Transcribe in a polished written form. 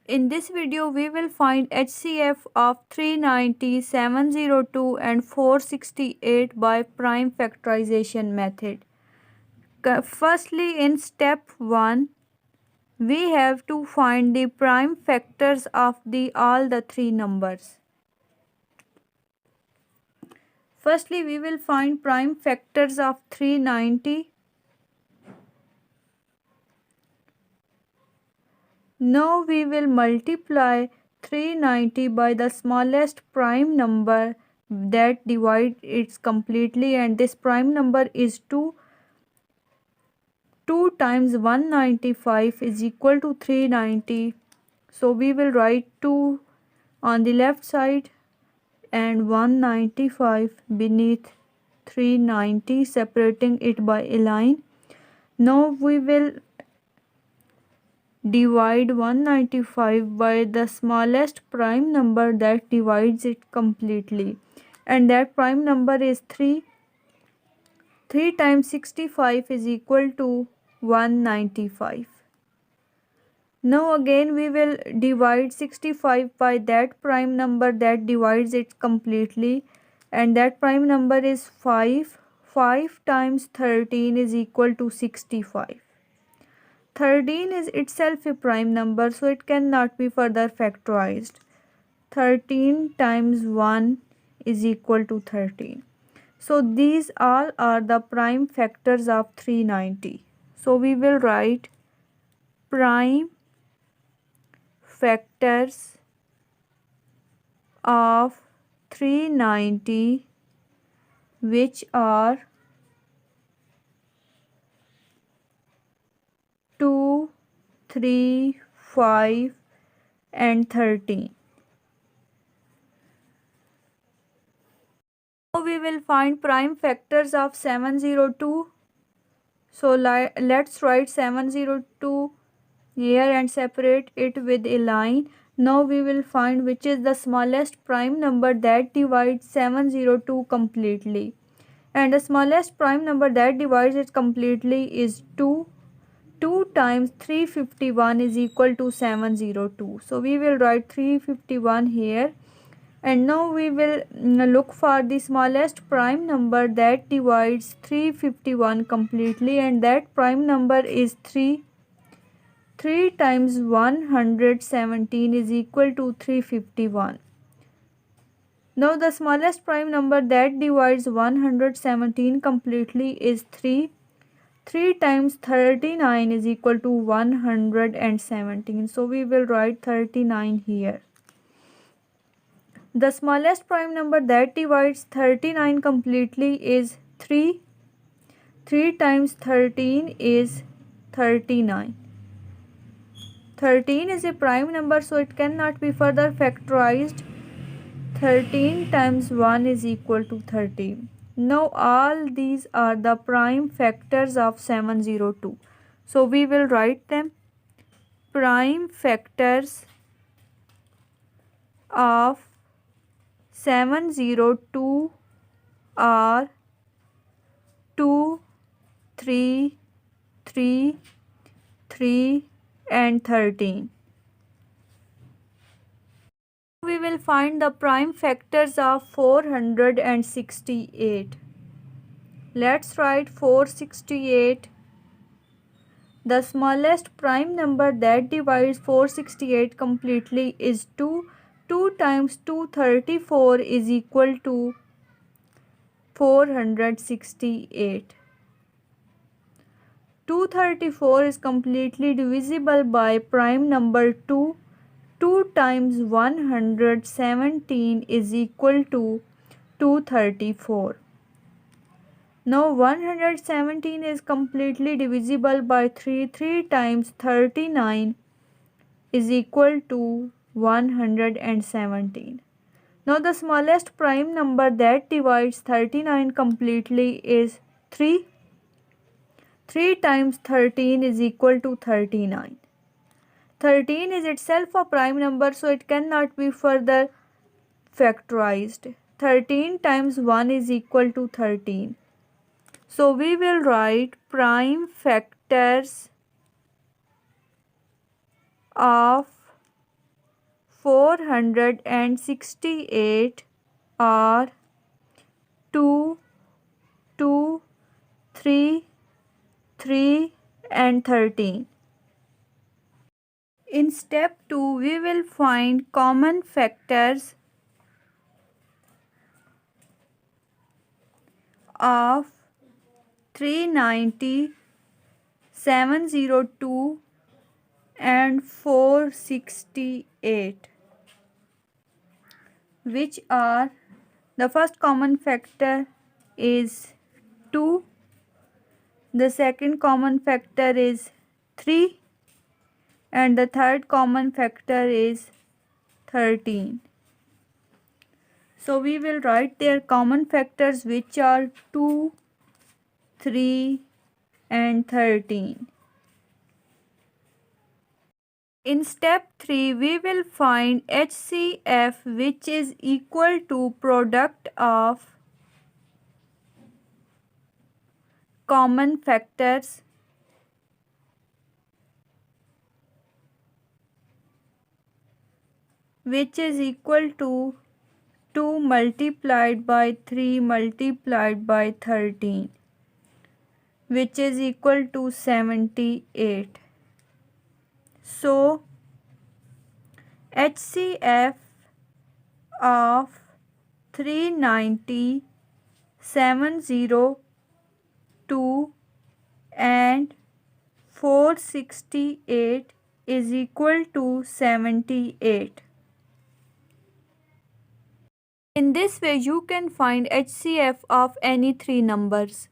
In this video, we will find HCF of 390, 702 and 468 by prime factorization method. Firstly, in step 1, we have to find the prime factors of all the three numbers. Firstly, we will find prime factors of 390. Now we will multiply 390 by the smallest prime number that divides it completely, and this prime number is 2. 2 times 195 is equal to 390. So we will write 2 on the left side and 195 beneath 390, separating it by a line. Now we will divide 195 by the smallest prime number that divides it completely, and that prime number is 3. 3 times 65 is equal to 195. Now again we will divide 65 by that prime number that divides it completely, and that prime number is 5. 5 times 13 is equal to 65. 13 is itself a prime number, so it cannot be further factorized. 13 times 1 is equal to 13. So these all are the prime factors of 390. So we will write prime factors of 390, which are 2, 3, 5 and 13. Now we will find prime factors of 702. So let's write 702 here and separate it with a line. Now we will find which is the smallest prime number that divides 702 completely. And the smallest prime number that divides it completely is 2. 2 times 351 is equal to 702. So we will write 351 here. And now we will look for the smallest prime number that divides 351 completely, and that prime number is 3. 3 times 117 is equal to 351. Now the smallest prime number that divides 117 completely is 3. 3 times 39 is equal to 117. So we will write 39 here. The smallest prime number that divides 39 completely is 3. 3 times 13 is 39. 13 is a prime number, so it cannot be further factorized. 13 times 1 is equal to 13. Now all these are the prime factors of 702. So we will write them. Prime factors of 702 are 2, 3, 3, 3 and 13. We will find the prime factors of 468. Let's write 468. The smallest prime number that divides 468 completely is 2. 2 times 234 is equal to 468. 234 is completely divisible by prime number 2. 2 times 117 is equal to 234. Now 117 is completely divisible by 3. 3 times 39 is equal to 117. Now the smallest prime number that divides 39 completely is 3. 3 times 13 is equal to 39. 13 is itself a prime number, so it cannot be further factorized. 13 times 1 is equal to 13. So we will write prime factors of 468 are 2, 2, 3, 3 and 13. In step 2, we will find common factors of 390, 702 and 468, which are: the first common factor is 2, the second common factor is 3, and the third common factor is 13. So we will write their common factors, which are 2, 3 and 13. In step 3, we will find HCF, which is equal to product of common factors which is equal to 2 multiplied by 3 multiplied by 13, which is equal to 78. So HCF of 390, 702 and 468 is equal to 78. In this way, you can find HCF of any three numbers.